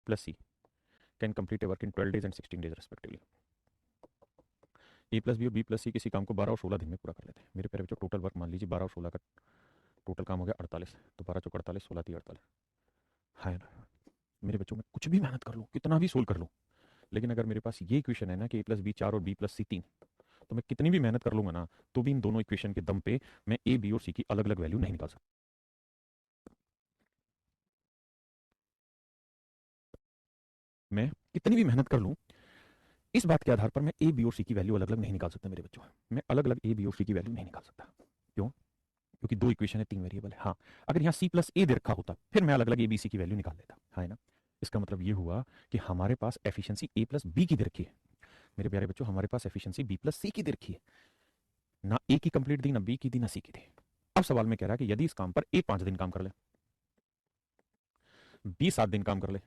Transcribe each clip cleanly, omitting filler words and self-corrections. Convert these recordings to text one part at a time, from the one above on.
Plus C can complete a work in 12 days and 16 days respectively. A plus B और B plus C किसी काम को 12 और 16 दिन में पूरा कर लेते हैं। मेरे प्यारे बच्चों टोटल वर्क मान लीजिए 12 और 16 का टोटल काम हो गया 48, तो 12 चौक 48, 16 3 48। हाँ है ना मेरे बच्चों, मैं कुछ भी मेहनत कर लूँ, कितना भी सोल्व कर लूँ, लेकिन अगर मेरे पास ये इक्वेशन है ना कि ए प्लस बी 4 और बी प्लस सी 3, तो मैं कितनी भी मेहनत कर लूंगा ना, तो भी इन दोनों इक्वेशन के दम पे मैं ए बी और सी की अलग अलग वैल्यू नहीं निकाल सकता। मैं कितनी भी मेहनत कर लूं, इस बात के आधार पर मैं ए बी और सी की वैल्यू अलग अलग नहीं निकाल सकता मेरे बच्चों। मैं अलग अलग ए बी और सी की वैल्यू नहीं निकाल सकता। क्यों? क्योंकि दो इक्वेशन है, तीन वेरिएबल है। हाँ, अगर यहाँ सी प्लस ए दे रखा होता फिर मैं अलग अलग ए बी सी की वैल्यू निकाल लेता, है ना। इसका मतलब ये हुआ कि हमारे पास एफिशिएंसी ए प्लस बी की दे रखी है। मेरे प्यारे बच्चों, हमारे पास एफिशिएंसी बी प्लस सी की दे रखी है। ना ए की कंप्लीट दी, ना बी की दी, ना सी की दी। अब सवाल में कह रहा है कि यदि इस काम पर ए 5 दिन काम कर ले, बी 7 दिन काम कर ले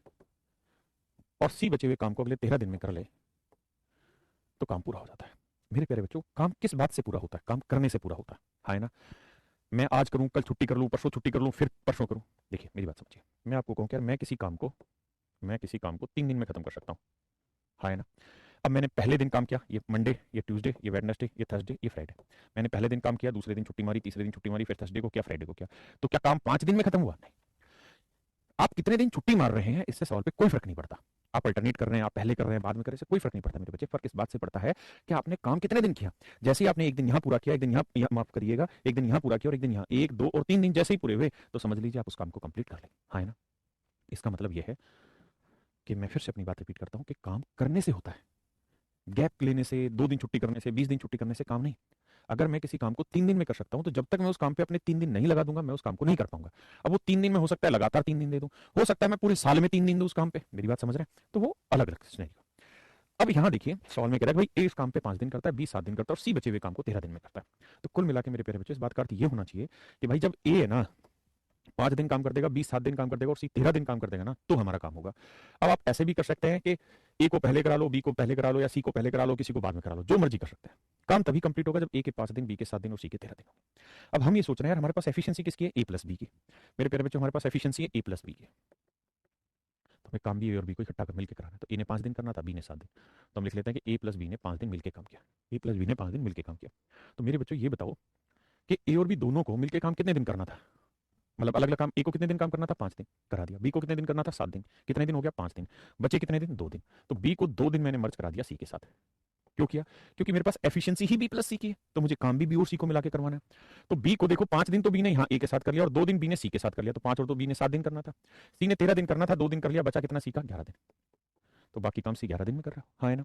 और सी बचे हुए काम को अगले 13 दिन में कर ले, तो काम पूरा हो जाता है। मेरे प्यारे बच्चों, काम किस बात से पूरा होता है? काम करने से पूरा होता है ना। मैं आज करूं, कल छुट्टी कर लूं, परसों छुट्टी कर लूं, फिर परसों करूं। देखिए मेरी बात समझिए, मैं आपको कहूं क्या, मैं किसी काम को 3 दिन में खत्म कर सकता हूं, है ना। अब मैंने पहले दिन काम किया, ये मंडे, ये ट्यूसडे, ये वेडनेसडे, ये थर्सडे, ये फ्राइडे। मैंने पहले दिन काम किया, दूसरे दिन छुट्टी मारी, तीसरे दिन छुट्टी मारी, फिर थर्सडे को किया, फ्राइडे को किया। तो क्या काम 5 दिन में खत्म हुआ? नहीं। आप कितने दिन छुट्टी मार रहे हैं इससे सवाल पे कोई फर्क नहीं पड़ता। आप अल्टरनेट कर रहे हैं, आप पहले कर रहे हैं, बाद में कर रहे हैं, कोई फर्क नहीं पड़ता मेरे बच्चे। फर्क इस बात से पड़ता है कि आपने काम कितने दिन किया। जैसे ही आपने एक दिन यहाँ पूरा किया, एक दिन यहाँ माफ करिएगा, एक दिन यहाँ पूरा किया और एक दिन यहाँ, 1 2 और 3 दिन जैसे ही पूरे हुए, तो समझ लीजिए आप उस काम को कंप्लीट कर लें, है ना। इसका मतलब यह है कि मैं फिर से अपनी बात रिपीट करता हूँ कि काम करने से होता है। गैप लेने से, 2 दिन छुट्टी करने से, 20 दिन छुट्टी करने से काम नहीं। अगर मैं किसी काम को 3 दिन में कर सकता हूं, तो जब तक मैं उस काम पे अपने 3 दिन नहीं लगा दूंगा, मैं उस काम को नहीं कर पाऊंगा। अब वो 3 दिन में हो सकता है लगातार 3 दिन दे दूं, हो सकता है मैं पूरे साल में 3 दिन दूं उस काम पे। मेरी बात समझ रहे हैं? तो वो अलग अलग सिनेरियो। अब यहाँ देखिए सवाल में कह रहा है भाई ए इस काम पे 5 दिन करता है, बी 7 दिन करता है और सी बचे हुए काम को 13 दिन में करता है। तो कुल मिला के मेरे प्यारे बच्चे, इस बात का अर्थ ये होना चाहिए कि भाई जब ए है ना 5 दिन काम कर देगा, बी 7 दिन काम कर देगा और सी 13 दिन काम कर देगा ना, तो हमारा काम होगा। अब आप ऐसे भी कर सकते हैं कि ए को पहले करा लो, बी को पहले करा लो, या सी को पहले करा लो, किसी को बाद में करा लो, जो मर्जी कर सकते हैं। काम तभी कंप्लीट होगा जब ए के 5 दिन, बी के 7 दिन और सी के 13 दिन होंगे। अब हम ये सोच रहे हैं यार हमारे पास एफिशिएंसी किसकी है? ए प्लस बी की। मेरे प्यारे बच्चों, हमारे पास एफिशिएंसी है ए प्लस बी की। तो हमें काम भी ए और बी को इकट्ठा कर मिलकर कराना है। तो ए ने 5 दिन करना था, बी ने 7 दिन। तो हम लिख लेते हैं कि ए प्लस बी ने 5 दिन मिलकर काम किया। ए प्लस बी ने 5 दिन मिलकर काम किया। तो मेरे बच्चों ये बताओ कि ए और बी दोनों को मिलकर काम कितने दिन करना था? मतलब अलग अलग काम। ए को कितने दिन काम करना था? 5 दिन, करा दिया। बी को कितने दिन करना था? 7 दिन। कितने दिन हो गया? 5 दिन। बचे कितने दिन? 2 दिन। तो बी को 2 दिन मैंने मर्ज करा दिया सी के साथ। क्यों किया? क्योंकि मेरे पास एफिशिएंसी ही बी प्लस सी की है, तो मुझे काम भी बी और सी को मिला के करवाना है। तो बी को देखो 5 दिन तो बी ने यहाँ ए के साथ कर लिया और 2 दिन बी ने सी के साथ कर लिया, तो 5 और 2 बी ने 7 दिन करना था। सी ने 13 दिन करना था, 2 दिन कर लिया, बचा कितना? सी का 11 दिन। तो बाकी काम सी 11 दिन में कर रहा है, हाँ है ना।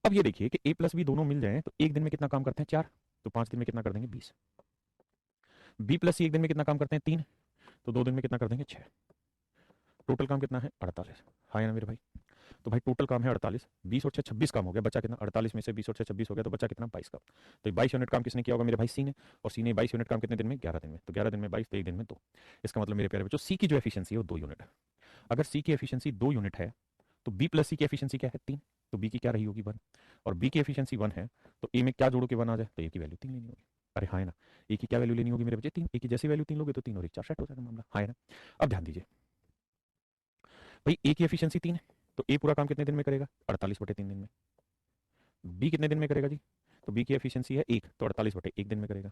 अब ये देखिए कि ए प्लस बी दोनों मिल जाए तो एक दिन में कितना काम करते हैं? 4। तो 5 दिन में कितना कर देंगे? 20। बी प्लस सी एक दिन में कितना काम करते हैं? 3। तो 2 दिन में कितना कर देंगे? 6। टोटल काम कितना है? 48। हाँ है ना मेरे भाई। तो भाई टोटल काम है 48, 20 और 6 26 काम हो गया, बचा कितना? 48 में से 20 और 6 26 हो गया, तो बचा कितना? 22 काम। तो 22 यूनिट काम किसने किया होगा? मेरे भाई सी ने। और सी ने 22 यूनिट काम कितने दिन में? 11 दिन में। तो 11 दिन में 22, तो एक दिन में 2। इसका मतलब मेरे प्यारे बच्चों, सी की जो एफिशिएंसी है वो 2 यूनिट है। अगर सी की एफिशिएंसी 2 यूनिट है, तो बी प्लस सी की एफिशिएंसी क्या है? 3। तो बी की क्या रही होगी? 1। और बी की एफिशिएंसी 1 है, तो ए में क्या जोड़ो कि 1 आ जाए? तो ए की वैल्यू 3 लेनी होगी। अरे हाँ है ना। ए की क्या वैल्यू लेनी होगी मेरे बच्चे? 3। ए की जैसी वैल्यू 3 लोगे तो 3 और 1 4 सेट हो जाएगा मामला, हाँ है ना। अब ध्यान दीजिए भाई, ए की एफिशिएंसी 3 है, तो ए पूरा काम कितने दिन में करेगा? 48/3 दिन में। बी कितने दिन में करेगा जी? तो बी की एफिशिएंसी है 1, तो 48/1 दिन में करेगा।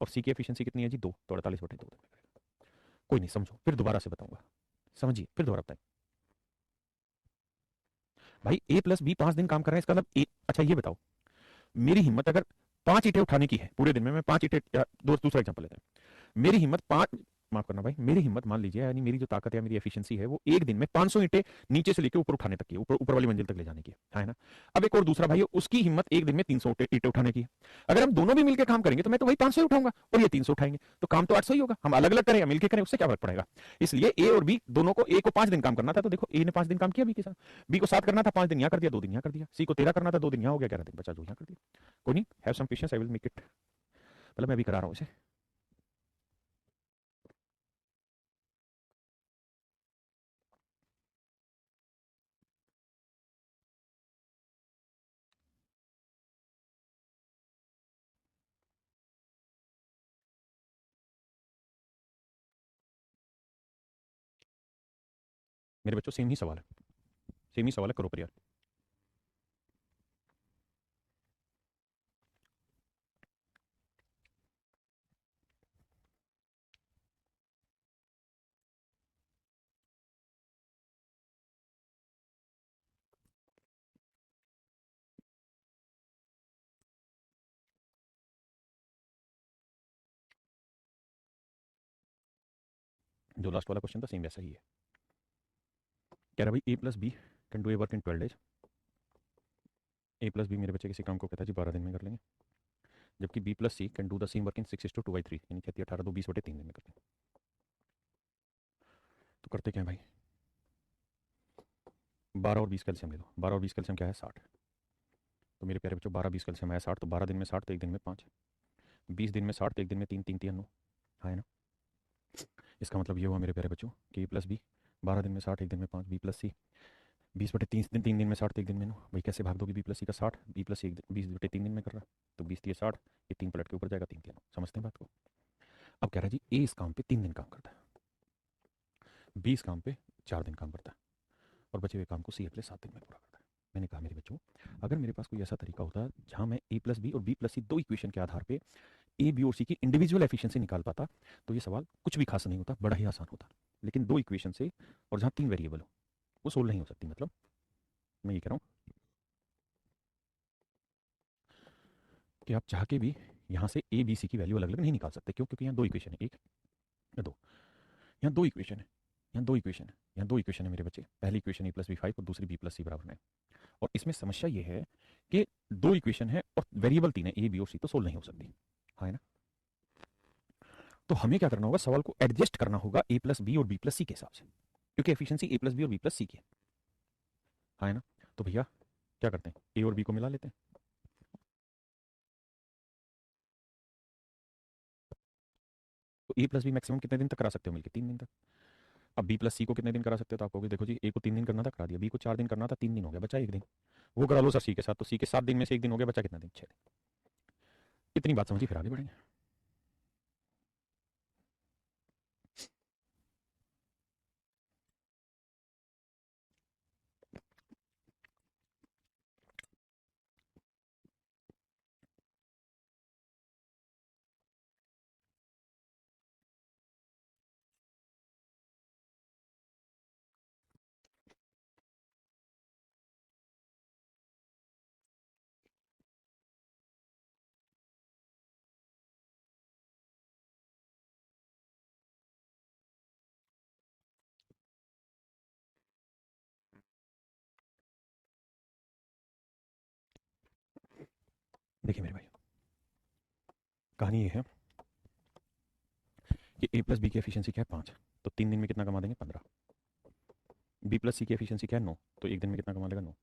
और सी की एफिशिएंसी कितनी है जी? 2, तो 48/2 दिन में करेगा। कोई नहीं, समझो फिर दोबारा से बताऊंगा, समझिए फिर दोबारा बताएं। भाई ए प्लस बी 5 दिन काम कर रहे हैं, इसका मतलब ए। अच्छा ये बताओ, मेरी हिम्मत अगर 5 ईंटें उठाने की है पूरे दिन में, मैं 5 ईंटें, दूसरा एग्जाम्पल लेते हैं। मेरी हिम्मत 5, माफ करना भाई, मेरी हिम्मत मान लीजिए, यानी मेरी जो ताकत है, मेरी एफिशिएंसी है, वो एक दिन में 500 ईंटें नीचे से लेकर ऊपर उठाने तक की, ऊपर ऊपर वाली मंजिल तक ले जाने की है ना। अब एक और दूसरा भाई है, उसकी हिम्मत एक दिन में 300 ईंटें उठाने की है। अगर हम दोनों भी मिलकर काम करेंगे तो मैं तो वही 500 ही उठाऊंगा और ये 300 उठाएंगे, तो काम तो 800 ही होगा। हम अलग अलग करें या मिलकर करें, उससे क्या फर्क पड़ेगा। इसलिए ए और बी दोनों को, ए को 5 दिन काम करना था, तो देखो ए ने 5 दिन काम किया बी के साथ। बी को 7 करना था, 5 दिन यहाँ कर दिया, 2 दिन यहाँ कर दिया। सी को 13 करना था, 2 दिन यहाँ हो गया, 11 दिन बचा, जो यहाँ कर दिया। कोई नहीं, have some patience, I will make it. मतलब मैं अभी करा रहा हूँ इसे। मेरे बच्चों सेम ही सवाल है। सेम ही सवाल है, करो पर यार। जो लास्ट वाला क्वेश्चन था सेम वैसा ही है। कह रहा भाई A plus B can do a work in 12 days. A plus B मेरे बच्चे किसी काम को कहता है जी 12 दिन में कर लेंगे, जबकि B plus C can do the same work in 6:2/3, यानी 36, 18, 2, 20/3 दिन में कर लेंगे। तो करते क्या है भाई, 12 और 20 कैल्शियम ले लो। 12 और 20 कैल्शियम क्या है, 60। तो मेरे प्यारे बच्चों 12 20 कैल्शियम आया 60, तो 12 दिन में 60 तो एक दिन में 5, 20 दिन में 60 तो एक दिन में 3, 3 3 9, हाँ है ना। इसका मतलब ये हुआ मेरे प्यारे बच्चों कि ए प्लस बी 12 दिन में 60 एक दिन में 5, बी प्लस सी 20/3 दिन, 3 दिन में 60 तो एक दिन में 9। भाई कैसे भाग दोगे बी प्लस सी का 60, बी प्लस सी 20/3 दिन में कर रहा है, तो 20 3 60, ये 3 पलट के ऊपर जाएगा, 3 3 9। समझते हैं बात को। अब कह रहा है जी ए इस काम पे 3 दिन काम करता है, बी इस काम पे 4 दिन काम करता है, और बचे हुए काम को सी अगले 7 दिन में पूरा करता है। मैंने कहा मेरे बच्चों अगर मेरे पास कोई ऐसा तरीका होता जहां मैं ए प्लस बी और बी प्लस सी दो इक्वेशन के आधार पे ए बी और सी की इंडिविजुअल एफिशिएंसी निकाल पाता, तो ये सवाल कुछ भी खास नहीं होता, बड़ा ही आसान होता। लेकिन दो इक्वेशन से और जहां 3 वेरिएबल हो वो सोल्व नहीं हो सकती। मतलब मैं ये कह रहा हूं कि आप चाह के भी यहां से ए बी सी की वैल्यू अलग अलग नहीं निकाल सकते। क्यों? क्योंकि यहाँ दो इक्वेशन है, एक या दो, यहाँ दो इक्वेशन है, यहाँ दो इक्वेशन है, यहाँ दो इक्वेशन है मेरे बच्चे। पहली इक्वेशन ए प्लस बी 5 और दूसरी बी प्लस सी बराबर 9। और इसमें समस्या ये है कि दो इक्वेशन है और वेरिएबल 3 है, ए बी और सी, तो सोल्व नहीं हो सकती, हाँ है ना। तो हमें क्या करना होगा, सवाल को एडजस्ट करना होगा ए प्लस बी और बी प्लस सी के हिसाब से, क्योंकि एफिशिएंसी ए प्लस बी और बी प्लस सी की है, हाँ है ना। तो भैया क्या करते हैं, ए और बी को मिला लेते हैं। तो ए प्लस बी मैक्सिमम कितने दिन तक करा सकते हो मिलकर, 3 दिन तक। अब बी प्लस सी को कितने दिन करा सकते हो, तो आप कहोगे देखो जी ए को 3 दिन करना था, करा दिया, बी को 4 दिन करना था, 3 दिन हो गया, बचा एक दिन, वो करा लो सर सी के साथ। तो सी के 7 दिन में से एक दिन हो गया, बचा कितना दिन, 6 दिन। इतनी बात समझी, फिर आगे बढ़ेंगे। देखिए मेरे भाई, कहानी ये है कि ए प्लस बी की एफिशिएंसी क्या है, 5, तो 3 दिन में कितना कमा देंगे, 15। बी प्लस सी की एफिशिएंसी क्या है, 9, तो एक दिन में कितना कमा लेगा, 9,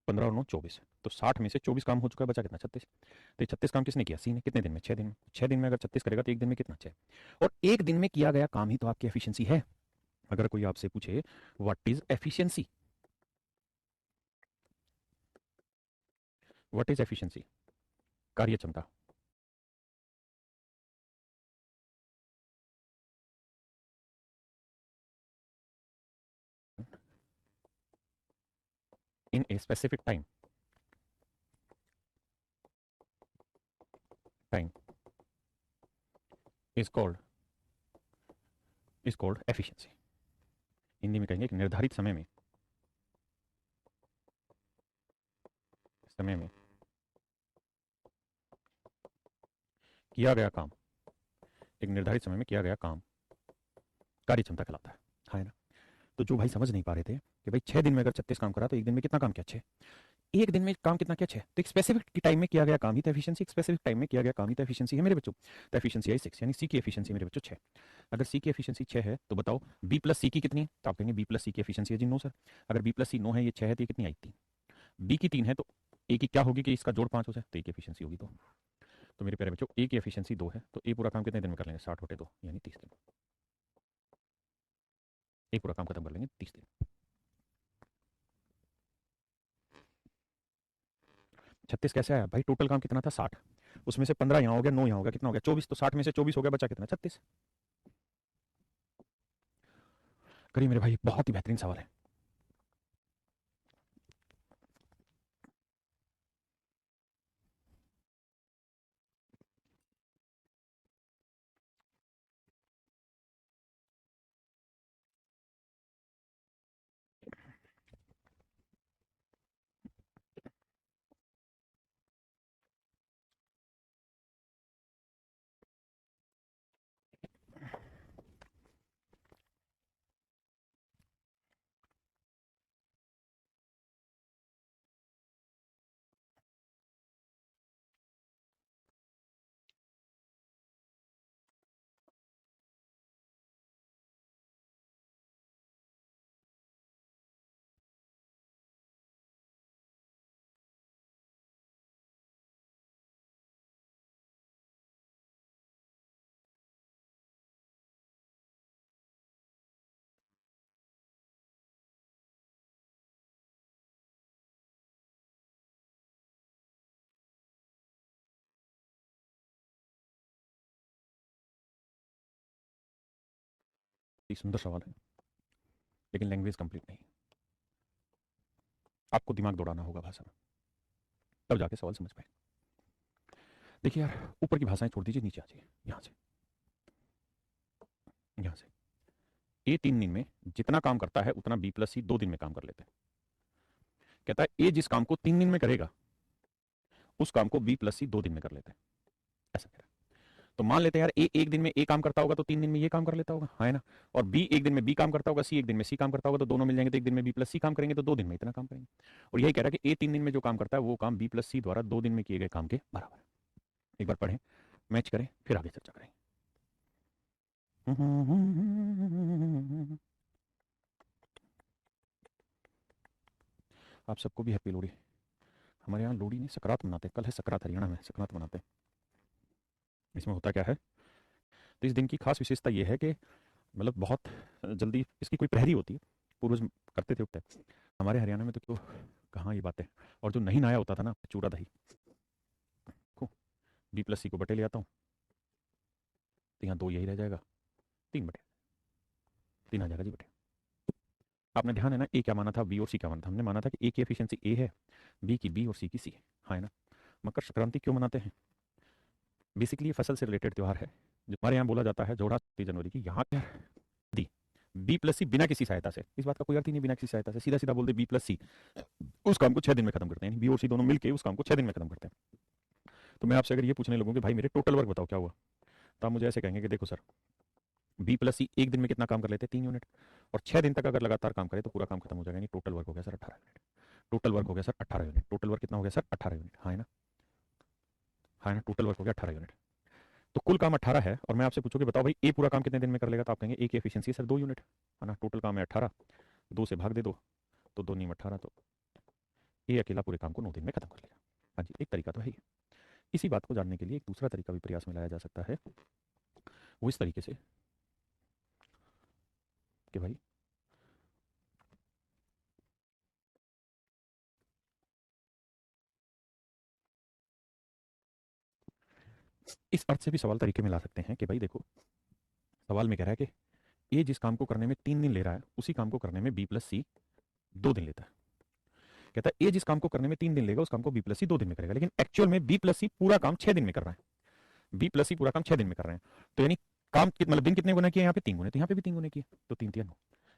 15 और 9 24। तो 60 में से 24 काम हो चुका है, बचा कितना, 36। तो ये 36 काम किसने किया, सी ने। कितने दिन में, 6 दिन में। 6 दिन में अगर 36 करेगा तो एक दिन में कितना, 6। और एक दिन में किया गया काम ही तो आपकी एफिशिएंसी है। अगर कोई आपसे पूछे what is efficiency, what is efficiency, कार्य क्षमता, in a specific time is called efficiency. Hindi में कहेंगे कि निर्धारित समय में किया गया काम, एक निर्धारित समय में किया गया काम कार्य क्षमता कहलाता है, हाँ है ना। तो जो भाई समझ नहीं पा रहे थे कि भाई 6 दिन में अगर 36 काम करा तो एक दिन में कितना काम किया, 6। एक दिन में काम कितना किया, 6। तो एक स्पेसिफिक टाइम में किया गया काम ही तो एफिशिएंसी, एक स्पेसिफिक टाइम में किया गया काम ही तो एफिशिएंसी है मेरे बच्चों। तो एफिशिएंसी आई 6, यानी सी की एफिशिएंसी मेरे बच्चों 6। अगर सी की एफिशिएंसी 6 है तो बताओ बी प्लस सी की कितनी है, तो आप कहेंगे बी प्लस सी की एफिशिएंसी है जी 9 सर। अगर बी प्लस सी 9 है, ये 6 है, तो ये कितनी आई, 3। बी की 3 है तो ए की क्या होगी कि इसका जोड़ 5 हो जाए, तो ए की एफिशिएंसी होगी 2। तो मेरे प्यारे बच्चों ए की एफिशिएंसी 2 है, तो ए पूरा काम कितने दिन में कर लेंगे, 60/2 यानी 30 दिन। ए पूरा काम खत्म कर लेंगे 30 दिन। 36 कैसे आया भाई, टोटल काम कितना था, 60, उसमें से 15 यहाँ हो गया, 9 यहाँ हो गया, कितना हो गया, 24। तो 60 में से 24 हो गया, बचा कितना, 36। करिए मेरे भाई, बहुत ही बेहतरीन सवाल है। ये सुंदर सवाल है, लेकिन लैंग्वेज कंप्लीट नहीं। आपको दिमाग दौड़ाना होगा भाषा में, तब जाके सवाल समझ पाए। देखिए यार, ऊपर की भाषाएं छोड़ दीजिए, नीचे आ जाइए। यहाँ से ए 3 दिन में जितना काम करता है उतना बी प्लस सी 2 दिन में काम कर लेते हैं। कहता है ए जिस काम को 3 दिन में करेगा उस काम को बी प्लस सी 2 दिन में कर लेते हैं, ऐसा कह रहा है। तो मान लेते हैं यार ए 1 दिन में ए काम करता होगा तो 3 दिन में ये काम कर लेता होगा, है ना। और बी 1 दिन में बी काम करता होगा, सी 1 दिन में सी काम करता होगा, तो दोनों मिल जाएंगे, तो 1 दिन में बी प्लस सी काम करेंगे, तो 2 दिन में इतना काम करेंगे। और यही कह रहा है कि ए 3 दिन में जो काम करता है वो काम बी प्लस सी द्वारा 2 दिन में किए गए काम के बराबर है। एक बार पढ़ें, मैच करें, फिर आगे चर्चा करें। आप सबको भी हैप्पी लोहड़ी। हमारे यहाँ लोहड़ी नहीं सकरात मनाते हैं, कल है सकरात, हरियाणा में सकरात मनाते हैं। इसमें होता क्या है, तो इस दिन की खास विशेषता यह है कि मतलब बहुत जल्दी इसकी कोई प्रहरी होती है, पूर्वज करते थे उठते। हमारे हरियाणा में तो क्यों कहाँ ये बातें। और जो नहीं नहाया होता था ना, चूड़ा दही को बी प्लस सी को बटे ले आता हूँ, तो यहाँ 2 यही रह जाएगा, 3 बटे 3 आ जाएगा जी बटे। आपने ध्यान है ना, ए क्या माना था, बी और सी क्या माना था। हमने माना था कि ए की एफिशिएंसी ए है, बी की बी और सी की सी है, हाँ ना। मकर संक्रांति क्यों मनाते हैं, बेसिकली ये फसल से रिलेटेड त्यौहार है। जो हमारे यहाँ बोला जाता है जोड़ा 30 जनवरी की, यहाँ क्या दी बी प्लस सी बिना किसी सहायता से, इस बात का कोई अर्थ ही नहीं बिना किसी सहायता से, सीधा सीधा बोल दे बी प्लस सी, उस काम को 6 दिन में खत्म करते हैं, बी और सी दोनों मिलकर उस काम को 6 दिन में खत्म करते हैं। तो मैं आपसे अगर ये पूछने लगूँ कि भाई मेरे टोटल वर्क बताओ क्या हुआ, तो आप मुझे ऐसे कहेंगे कि देखो सर, बी प्लस सी 1 दिन में कितना काम कर लेते हैं, 3 यूनिट, और 6 दिन तक अगर लगातार काम करे तो पूरा काम खत्म हो जाएगा, यानी टोटल वर्क हो गया सर 18 यूनिट। टोटल वर्क हो गया सर 18 यूनिट। टोटल वर्क कितना हो गया सर, 18 यूनिट, हाँ है ना, हाँ ना, टोटल वर्क हो गया 18 यूनिट। तो कुल काम 18 है, और मैं आपसे पूछूं कि बताओ भाई ए पूरा काम कितने दिन में कर लेगा, तो आप कहेंगे ए की एफिशिएंसी सर 2 यूनिट, है ना। टोटल काम है 18, 2 से भाग दे दो, तो 2 नीम 18, तो ए अकेला पूरे काम को 9 दिन में खत्म कर लेगा। हाँ जी, एक तरीका तो है ही। इसी बात को जानने के लिए एक दूसरा तरीका भी प्रयास में लाया जा सकता है, वो इस तरीके से कि भाई इस अर्थ से भी सवाल तरीके में ला सकते हैं कि भाई देखो, सवाल में कह रहा है कि ए जिस काम को करने में 3 दिन ले रहा है उसी काम को करने में बी प्लस सी 2 दिन लेता है। कहता है ए जिस काम को करने में 3 दिन लेगा उस काम को बी प्लस सी 2 दिन में करेगा, लेकिन एक्चुअल में बी प्लस सी पूरा काम 6 दिन में कर रहा है। बी प्लस सी पूरा काम 6 दिन में कर रहे हैं, तो यानी काम मतलब दिन कितने गुना किए, यहाँ पे 3 गुने, तो यहाँ पे भी 3 गुने किए, तो 3 3 9।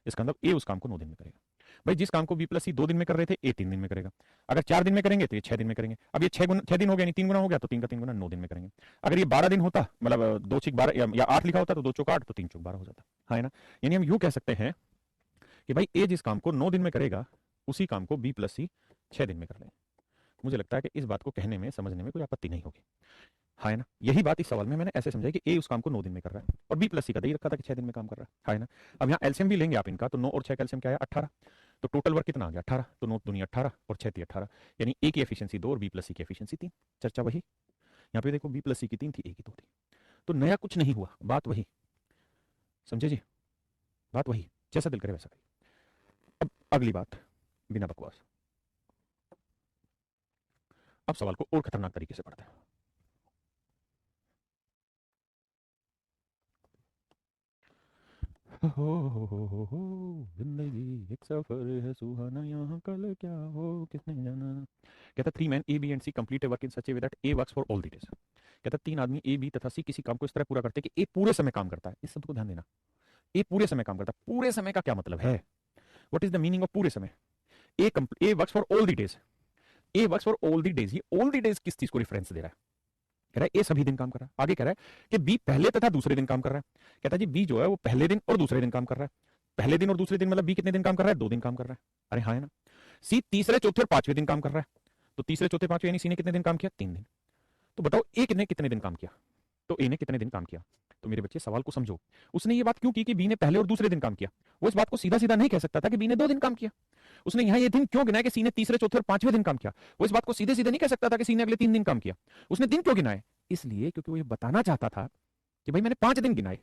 इसका मतलब ए उस काम को 9 दिन में करेगा। भाई जिस काम को बी प्लस सी 2 दिन में कर रहे थे, ए 3 दिन में करेगा। अगर 4 दिन में करेंगे तो ये 6 दिन में करेंगे। अब ये 6 दिन हो गया, 3 गुना हो गया, तो 3 का 3 गुना 9 दिन में करेंगे। अगर ये 12 दिन होता, मतलब 2 6 12 या 8 लिखा होता, तो 2 चौक 8, तो 3 चौक 12 हो जाता, हाँ ना। यानी हम यूं कह सकते हैं कि भाई ए जिस काम को 9 दिन में करेगा उसी काम को बी प्लस सी 6 दिन में कर ले। मुझे लगता है कि इस बात को कहने में समझने में कोई आपत्ति नहीं होगी, है ना। यही बात इस सवाल में मैंने ऐसे समझाई कि ए उस काम को 9 दिन में कर रहा है और बी प्लस सी का दे ही रखा था कि 6 दिन में काम कर रहा है ना। अब यहाँ एलसीएम भी लेंगे आप इनका, तो 9 और 6 का एलसीएम क्या है, 18। तो टोटल वर्क कितना आ गया, 18, तो 9 दूनी 18 और 6 ती 18, यानी ए की एफिशिएंसी 2 और बी प्लस सी की एफिशिएंसी 3। चर्चा वही, यहाँ पे देखो बी प्लस सी की 3 थी, ए की 2 थी, तो नया कुछ नहीं हुआ, बात वही, समझे जी, बात वही, जैसा दिल करे वैसा करिए। अब अगली बात, बिना बकवास, अब सवाल को और खतरनाक तरीके से पढ़ते हैं। हो जिंदगी एक सफर है सुहाना, यहाँ कल क्या हो किसने जाना। कहता 3 men A, B and C complete a work in such a way that A works for all the days। कहता 3 आदमी A, B तथा C किसी काम को इस तरह पूरा करते हैं कि A पूरे समय काम करता है। इस शब्द को ध्यान देना, A पूरे समय काम करता है। पूरे समय का क्या मतलब है, what is the meaning of पूरे समय। A works for all the days, A works for all the days. ये ऑल द डेज किस चीज को रेफरेंस दे रहा है, कह रहा है ए सभी दिन काम कर रहा है। आगे कह रहा है कि बी पहले तथा दूसरे दिन काम कर रहा है। कहता है जी बी जो है वो पहले दिन और दूसरे दिन काम कर रहा है। पहले दिन और दूसरे दिन मतलब बी कितने दिन काम कर रहा है, 2 दिन काम कर रहा है, अरे हाँ है ना। सी तीसरे चौथे और 5वें दिन काम कर रहा है, तो तीसरे चौथे 5वें यानी सी ने कितने दिन काम किया, 3 दिन। तो बताओ ए ने कितने दिन काम किया, तो ए ने कितने दिन काम किया। तो मेरे बच्चे सवाल को समझो, उसने ये बात क्यों की कि बी ने पहले और दूसरे दिन काम किया। वो इस बात को सीधा सीधा नहीं कह सकता था कि बी ने 2 दिन काम किया। उसने यहाँ ये दिन क्यों गिनाया कि सी ने तीसरे चौथे और 5वें दिन काम किया। वो इस बात को सीधे सीधे नहीं कह सकता था कि सी ने अगले 3 दिन काम किया। उसने दिन क्यों गिनाए, इसलिए क्योंकि वो ये बताना चाहता था कि भाई मैंने 5 दिन गिनाए,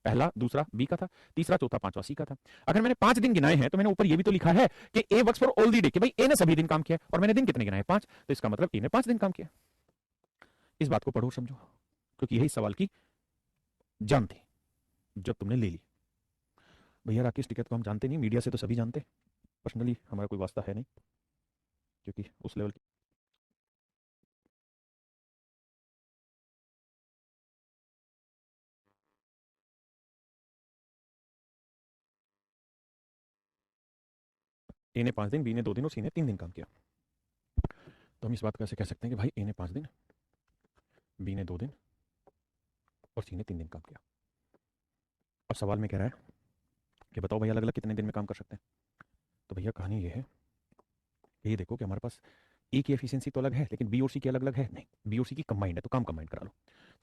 पहला दूसरा बी का था, तीसरा चौथा पांचवा सी का था। अगर मैंने 5 दिन गिनाए हैं तो मैंने ऊपर ये भी तो लिखा है कि A works for all the day, कि भाई ए ने सभी दिन काम किया, और मैंने दिन कितने गिनाए, 5, तो इसका मतलब ए ने 5 दिन काम किया। इस बात को पढ़ो समझो, क्योंकि यही सवाल की जान थी जब तुमने ले ली। भैया राकेश टिकैत को हम जानते नहीं, मीडिया से तो सभी जानते, पर्सनली हमारा कोई वास्ता है नहीं, क्योंकि उस लेवल ए ने 5 दिन, बी ने 2 दिन और सी ने 3 दिन काम किया। तो हम इस बात को ऐसे कह सकते हैं कि भाई ए ने 5 दिन, बी ने 2 दिन और सी ने 3 दिन काम किया। अब सवाल में कह रहा है कि बताओ भाई अलग अलग कितने दिन में काम कर सकते हैं। तो भैया कहानी ये है कि ये देखो कि हमारे पास ए की एफिशिएंसी तो अलग है, लेकिन बी और सी की अलग अलग है नहीं, बी और सी की कंबाइंड है, तो काम कंबाइंड करा लो।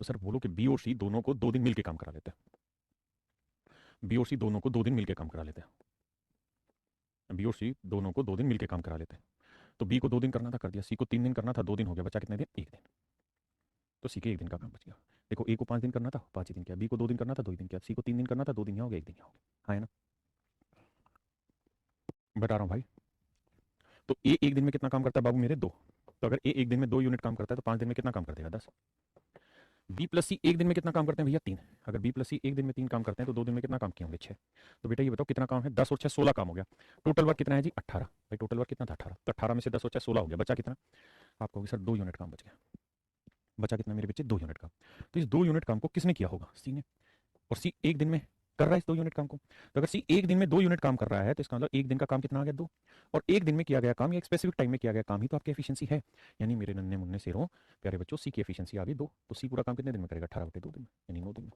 तो सर बोलो कि बी और सी दोनों को 2 दिन मिलकर काम करा लेते हैं, बी और सी दोनों को 2 दिन मिलकर काम करा लेते हैं, बी और सी दोनों को 2 दिन मिलकर काम करा लेते हैं। तो बी को 2 दिन करना था, कर दिया, सी को 3 दिन करना था, 2 दिन हो गया, बचा कितने दिन, 1 दिन। तो सी के 1 दिन का काम बच गया। देखो ए को 5 दिन करना था, 5 ही दिन किया, बी को 2 दिन करना था, 2 ही दिन किया, सी को 3 दिन करना था, 2 दिन यहाँ हो गया, 1 दिन यहाँ हो गया, हाँ है ना। बता रहा हूँ भाई। तो ए 1 दिन में कितना काम करता है बाबू मेरे, 2। तो अगर ए 1 दिन में 2 यूनिट काम करता है तो 5 दिन में कितना काम कर देगा, 10। बी प्लस सी 1 दिन में कितना काम करते हैं भैया, 3। अगर बी प्लस सी 1 दिन में 3 काम करते हैं तो 2 दिन में कितना काम किए होंगे, 6। तो बेटा ये बताओ कितना काम है, 10 और 6 16 काम हो गया। टोटल वर्क कितना है जी, 18। भाई टोटल वर्क कितना था, 18। तो 18 में से 10 और 6 16 हो गया, बचा कितना। आप कहोगे सर 2 यूनिट काम बच गया। बचा कितना मेरे बच्चे, 2 यूनिट काम। तो इस 2 यूनिट काम को किसने किया होगा, सी ने। और सी 1 दिन में कर रहा है इस 2 यूनिट काम को। तो अगर सी 1 दिन में 2 यूनिट काम कर रहा है तो इसका मतलब 1 दिन का काम कितना आ गया, 2। और 1 दिन में किया गया काम या एक स्पेसिफिक टाइम में किया गया काम ही तो आपकी एफिशिएंसी है। यानी मेरे नन्हे मुन्ने शेरों प्यारे बच्चों, सी की एफिशिएंसी आ गई 2। तो सी पूरा काम कितने दिन में करेगा, 18/2 दिन में, यानी 9 दिन में।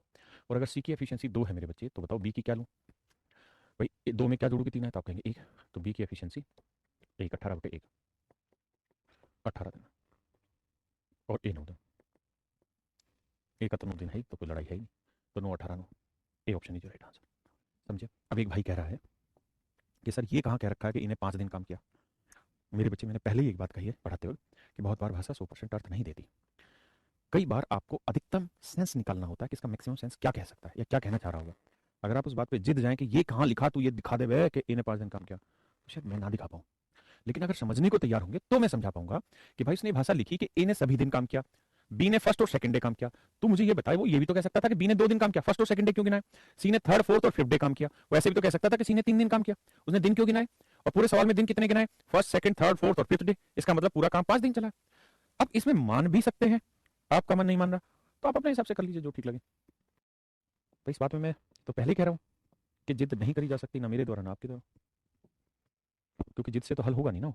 और अगर सी की एफिशिएंसी 2 है मेरे बच्चे, तो बताओ बी की क्या लूँ। भाई 2 में क्या जोड़ोगे, 3 है तो आप कहेंगे 1। तो बी की एफिशिएंसी 1, 18/1, 18 दिन। और ए 9 दिन, ए का तो 9 दिन है ही, तो कोई लड़ाई है ही नहीं। तो 9 18 9, A option is right answer. समझे। अब एक भाई कह रहा है कि सर ये कहाँ कह रखा है कि इन्हें 5 दिन काम किया। मेरे बच्चे मैंने पहले ही एक बात कही है पढ़ाते वक्त कि बहुत बार भाषा 100% अर्थ नहीं देती। कई बार आपको अधिकतम सेंस निकालना होता है कि इसका मैक्सिमम सेंस क्या कह सकता है या क्या कहना चाह रहा होगा। अगर आप उस बात पे जिद जाएं कि ये कहाँ लिखा, तू ये दिखा दे वे कि इन्हें 5 दिन काम किया, तो शायद मैं ना दिखा पाऊँ। लेकिन अगर समझने को तैयार होंगे तो मैं समझा पाऊंगा कि भाई उसने भाषा लिखी कि ए ने सभी दिन काम किया, बी ने फर्स्ट और सेकंड डे काम किया। तो मुझे ये बताए, वो ये भी तो कह सकता था कि बी ने 2 दिन काम किया, फर्स्ट और सेकंड डे क्यों गिनाए। सी ने थर्ड फोर्थ और फिफ्थ डे काम किया, वो ऐसे भी तो कह सकता था कि सी ने 3 दिन काम किया, उसने दिन क्यों गिनाए। और पूरे सवाल में दिन कितने गिनाए, फर्स्ट सेकंड थर्ड फोर्थ और फिफ्थ डे, इसका मतलब पूरा काम 5 दिन चला। अब इसमें मान भी सकते हैं, आपका मन नहीं मान रहा तो आप अपने हिसाब से कर लीजिए जो ठीक लगे। तो इस बात में मैं तो पहले ही कह रहा हूं कि जिद नहीं करी जा सकती, ना मेरे द्वारा ना आपके द्वारा, क्योंकि जिद से तो हल होगा नहीं ना।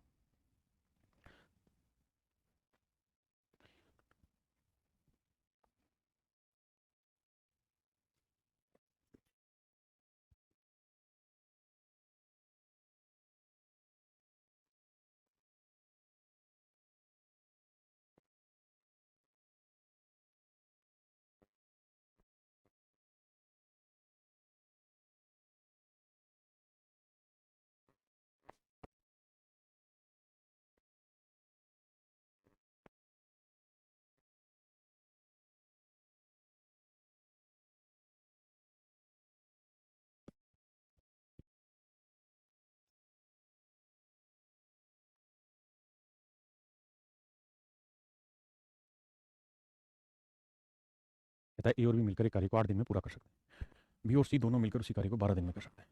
कहता है ए और बी मिलकर एक कार्य को 8 दिन में पूरा कर सकते हैं, बी और सी दोनों मिलकर उसी कार्य को 12 दिन में कर सकते हैं।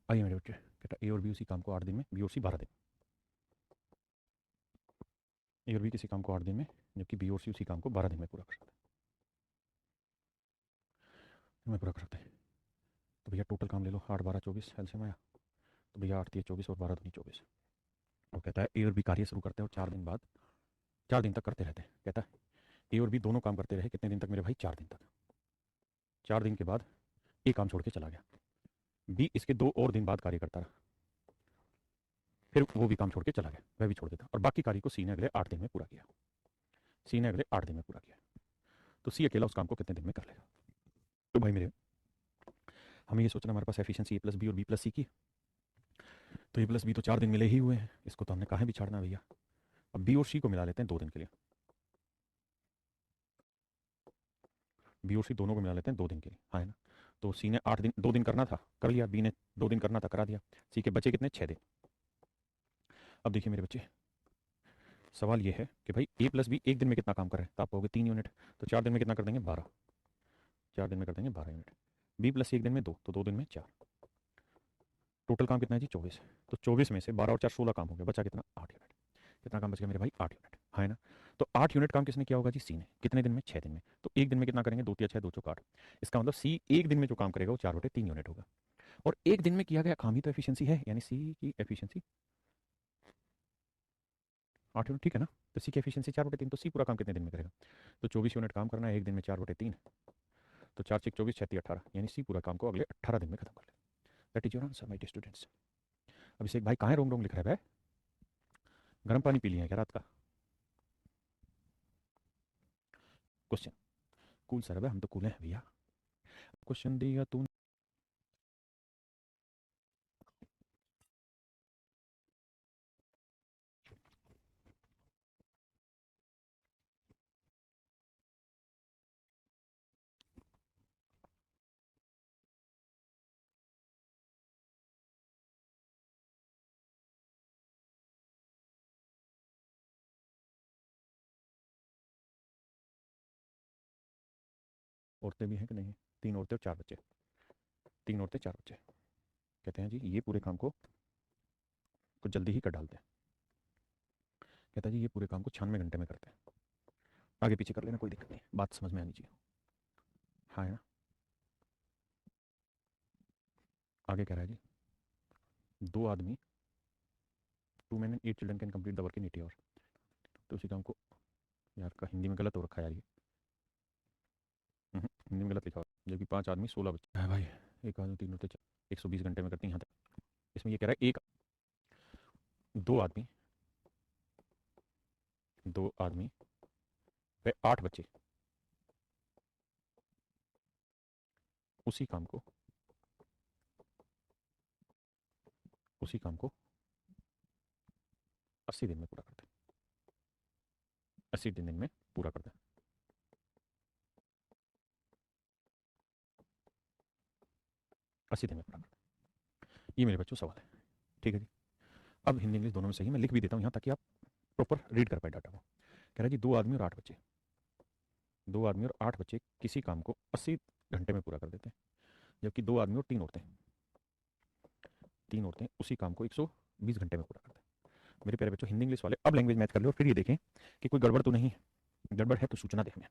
आइए मेरे बच्चे, कहता है ए और बी उसी काम को 8 दिन में, बी और सी 12 दिन। ए और बी किसी काम को 8 दिन में, जबकि बी और सी उसी काम को 12 दिन में पूरा कर सकते हैं, में पूरा कर सकते हैं। तो भैया टोटल काम ले लो, 8 12 24 एलसीएम आया, तो भैया 8 3 24 और 12 दूनी 24। और कहता है ए और बी कार्य शुरू करते हैं और 4 दिन बाद, 4 दिन तक करते रहते हैं। कहता है ए और बी दोनों काम करते रहे कितने दिन तक मेरे भाई, 4 दिन तक। 4 दिन के बाद ए काम छोड़ के चला गया, बी इसके 2 और दिन बाद कार्य करता रहा, फिर वो भी काम छोड़ के चला गया, वह भी छोड़ देता, और बाकी कार्य को सी ने अगले 8 दिन में पूरा किया। सी ने अगले 8 दिन में पूरा किया, तो सी अकेला उस काम को कितने दिन में कर लेगा। तो भाई मेरे, हमें ये सोचना हमारे पास एफिशिएंसी ए प्लस बी और बी प्लस सी की। तो ए प्लस बी तो 4 दिन मिले ही हुए हैं, इसको तो हमने कहाँ भी छाड़ना भैया। अब बी और सी को मिला लेते हैं 2 दिन के लिए, बी और सी दोनों को मिला लेते हैं 2 दिन के लिए, हाँ है ना। तो सी ने 8 दिन 2 दिन करना था, कर लिया, बी ने 2 दिन करना था, करा दिया, सी के बचे कितने, 6 दिन। अब देखिए मेरे बच्चे, सवाल ये है कि भाई ए प्लस बी 1 दिन में कितना काम कर रहे हैं, तो आप कहोगे 3 यूनिट, तो 4 दिन में कितना कर देंगे, 12। 4 दिन में कर देंगे 12 यूनिट। बी प्लस सी 1 दिन में 2, तो 2 दिन में 4। टोटल काम कितना है जी 24। तो 24 में से 12 और 4 16 काम हो गया, बचा कितना 8 यूनिट। कितना काम बच गया मेरे भाई 8 यूनिट, है ना। तो 8 यूनिट काम किसने किया होगा जी, सी ने। कितने दिन में, 6 दिन में। तो एक दिन में कितना करेंगे, 2 तिया 6 2 चौक 8। इसका मतलब सी एक दिन में जो काम करेगा वो 4/3 यूनिट होगा। और एक दिन में किया गया काम ही तो एफिशिएंसी है, यानी सी की एफिशिएंसी 8 यूनिट, ठीक है ना। तो सी की एफिशिएंसी 4/3, तो सी पूरा काम कितने दिन में करेगा। तो 24 यूनिट काम करना है एक दिन में 4/3। तो 4 6 24 6 3 18, यानी सी पूरा काम को अगले 18 दिन में खत्म कर ले। That is your answer my students. Abhishek भाई कहाँ है, रोंग रोंग लिख रहा है भाई, गर्म पानी पी लिया है क्या रात का। क्वेश्चन कूल सर है, हम तो कूल हैं भैया। क्वेश्चन दिया तू। औरतें भी हैं कि नहीं, 3 औरतें और 4 बच्चे। 3 औरतें 4 बच्चे। कहते हैं जी ये पूरे काम को कुछ जल्दी ही कर डालते हैं। कहता है जी ये पूरे काम को 96 घंटे में करते हैं। आगे पीछे कर लेना, कोई दिक्कत नहीं, बात समझ में आनी चाहिए। हाँ है ना। आगे कह रहा है जी 2 आदमी, 2 men and 8 children can complete the work in 80 hour. तो उसी काम को, यार का हिंदी में गलत हो रखा है यार ये। हिंदी में गलत लिखा हुआ, जबकि 5 आदमी 16 बच्चे है भाई। एक आदमी 3 होते 120 घंटे में करते हैं यहाँ तक। इसमें ये कह रहा है एक 2 आदमी, 2 आदमी व 8 बच्चे उसी काम को, उसी काम को 80 दिन में पूरा करते हैं। 80 दिन में पूरा करते हैं। 80 दिन में पूरा करते हैं, ये मेरे बच्चों सवाल है। ठीक है जी। अब हिंदी इंग्लिश दोनों में सही, मैं लिख भी देता हूँ यहाँ ताकि आप प्रॉपर रीड कर पाए डाटा को। कह रहा है जी 2 आदमी और 8 बच्चे, 2 आदमी और 8 बच्चे किसी काम को 80 घंटे में पूरा कर देते हैं, जबकि 2 आदमी और 3 औरतें, 3 औरतें उसी काम को 120 घंटे में पूरा करते हैं। मेरे प्यारे बच्चों हिंदी इंग्लिश वाले अब लैंग्वेज मैच कर लो और फिर ये देखें कि कोई गड़बड़ तो नहीं है। गड़बड़ है तो सूचना दे हमें।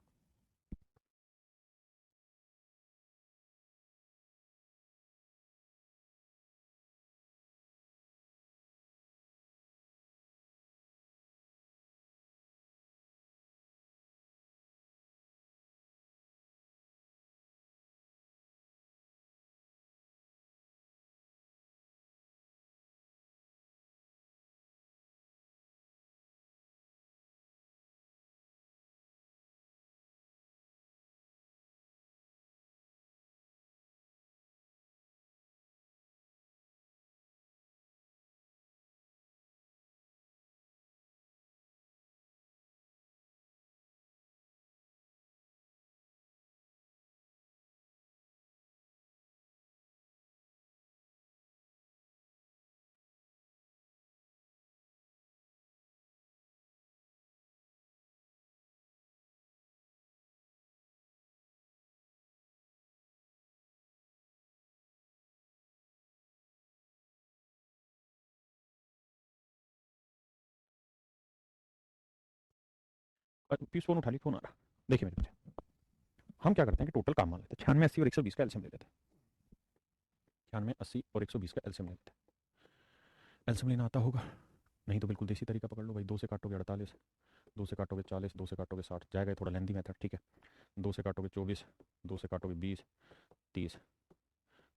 पीस फोन उठा ली, फोन आ रहा। देखिए मेरे बच्चे, हम क्या करते हैं कि टोटल काम मान लेते हैं, 96 80 और 120 का एलसीएम ले लेते हैं। 96 80 और 120 का एलसीएम ले लेते हैं। एलसीएम लेना आता होगा, नहीं तो बिल्कुल देसी तरीका पकड़ लो भाई। 2 से काटोगे 48, 2 से काटोगे 40, 2 से काटोगे 60, जाएगा थोड़ा लेंदी मेथड, ठीक है। 2 से काटोगे 24, 2 से काटोगे 20 30,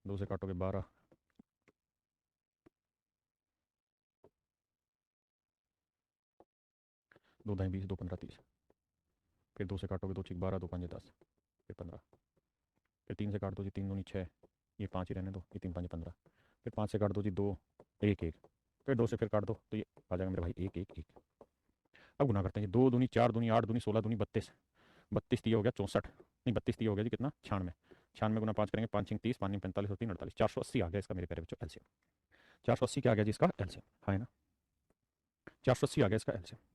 2 से काटोगे 12, 2 दाएं 20, 2 15 30। फिर 2 से काटोगे 2 6 12, 2 5 10, फिर 15। फिर 3 से काट दो जी, 3 दूनी 6, ये 5 ही रहने दो, ये 3 5 15। फिर 5 से काट दो जी 2 1 1। फिर 2 से फिर काट दो तो ये आ जाएगा मेरे भाई 1 1 1। अब गुना करते हैं जी, 2 दूनी 4 दूनी 8 दूनी 16 दूनी 32, 32 तीय हो गया 64, नहीं 32 तीय हो गया जी कितना 96। 96 गुना 5 करेंगे 5 6 30, 5 45 और 3 48, 480 आ गया इसका मेरे प्यारे बच्चों एलसीएम। 480 क्या आ गया जी इसका एलसीएम, हाँ है ना। 480 आ गया इसका एलसीएम।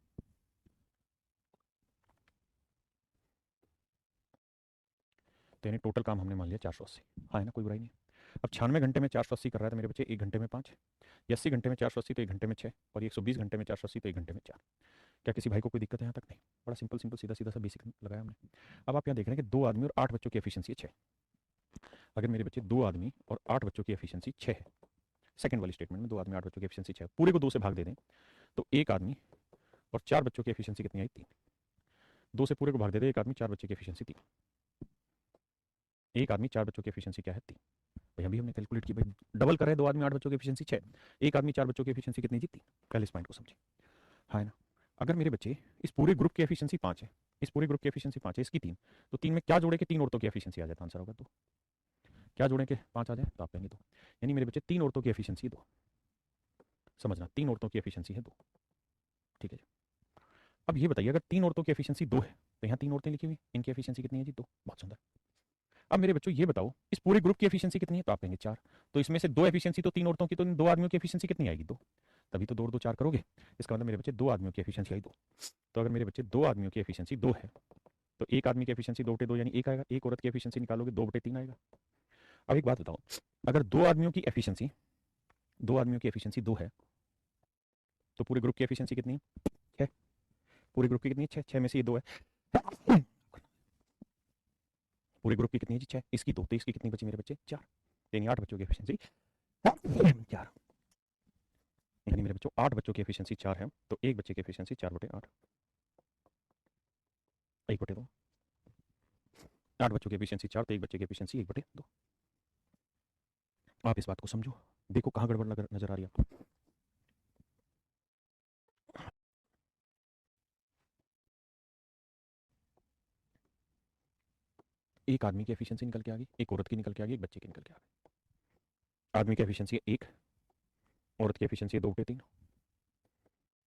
तो यानी टोटल काम हमने मान लिया 480, हाँ है ना, कोई बुराई नहीं। अब 96 घंटे में 480 कर रहा है तो मेरे बच्चे 1 घंटे में 5, ये 80 घंटे में 480 तो 1 घंटे में 6, और ये 120 घंटे में 480 तो 1 घंटे में 4। क्या किसी भाई को कोई दिक्कत है यहाँ तक? नहीं। बड़ा सिंपल सिंपल सीधा सीधा सा बेसिक लगाया हमने। अब आप यहाँ देख रहे हैं कि 2 आदमी और 8 बच्चों की एफिशिएंसी है 6। अगर मेरे बच्चे 2 आदमी और 8 बच्चों की एफिशिएंसी 6 है, सेकंड वाली स्टेटमेंट में 2 आदमी 8 बच्चों की एफिशिएंसी 6, पूरे को 2 से भाग दे दें तो 1 आदमी और 4 बच्चों की एफिशिएंसी कितनी आई? 3। 2 से पूरे को भाग दे दे, 1 आदमी 4 बच्चे की एफिशिएंसी 3। 1 आदमी 4 बच्चों की एफिशिएंसी क्या है? 3। भाई अभी हमने कैलकुलेट की, भाई डबल कर रहे हैं, 2 आदमी 8 बच्चों की एफिशिएंसी 6, 1 आदमी 4 बच्चों की एफिशिएंसी कितनी जी? 3। पहले इस पॉइंट को समझिए, हाँ है ना। अगर मेरे बच्चे इस पूरे ग्रुप की एफिशिएंसी 5 है, इस पूरे ग्रुप की एफिशिएंसी 5 है, इसकी 3, तो 3 में क्या जोड़े कि 3 औरतों की एफिशिएंसी आ जाए तो आंसर होगा 2। क्या जोड़ें कि 5 आ जाए तो आप कहेंगे 2। यानी मेरे बच्चे 3 औरतों की एफिशिएंसी 2। समझना, 3 औरतों की एफिशिएंसी है 2। ठीक है जी। अब ये बताइए, अगर 3 औरतों की एफिशिएंसी 2 है तो यहाँ 3 औरतें लिखी हुई, इनकी एफिशिएंसी कितनी है जी? 2। बहुत सुंदर। अब मेरे बच्चों ये बताओ, इस पूरे ग्रुप की एफिशिएंसी कितनी है? तो आप कहेंगे 4। तो इसमें से 2 एफिशिएंसी तो 3 औरतों की, तो इन 2 आदमियों की एफिशिएंसी कितनी आएगी? 2। तभी तो 2 और 2 4 करोगे। इसका मतलब मेरे बच्चे 2 आदमियों की एफिशिएंसी आई 2। तो अगर मेरे बच्चे 2 आदमियों की एफिशिएंसी 2 है तो 1 आदमी की एफिशिएंसी 2/2 यानी 1 आएगा। 1 औरत की एफिशिएंसी निकालोगे 2/3 आएगा। अब एक बात बताओ, अगर 2 आदमियों की एफिशिएंसी 2 है तो पूरे ग्रुप की एफिशिएंसी कितनी है? 6। पूरे ग्रुप की कितनी है? 6। 6 में से ये 2 है। पूरे ग्रुप की कितनी है जी? 6। इसकी 2, तो इसकी कितनी बची मेरे बच्चे? 4। यानी 8 बच्चों की एफिशिएंसी 4। यानी मेरे बच्चों 8 बच्चों की एफिशिएंसी 4 है, तो एक बच्चे की एफिशिएंसी 4/8, 1/2। 8 बच्चों की एफिशिएंसी 4, तो एक बच्चे की एफिशिएंसी 1/2। आप इस बात को समझो, देखो कहाँ गड़बड़ नजर आ रही है आपको। एक आदमी की एफिशिएंसी निकल के आ गई, एक औरत की निकल के आ गई, एक बच्चे की निकल के आ गई। आदमी की एफिशिएंसी 1, औरत की एफिशिएंसी 2/3,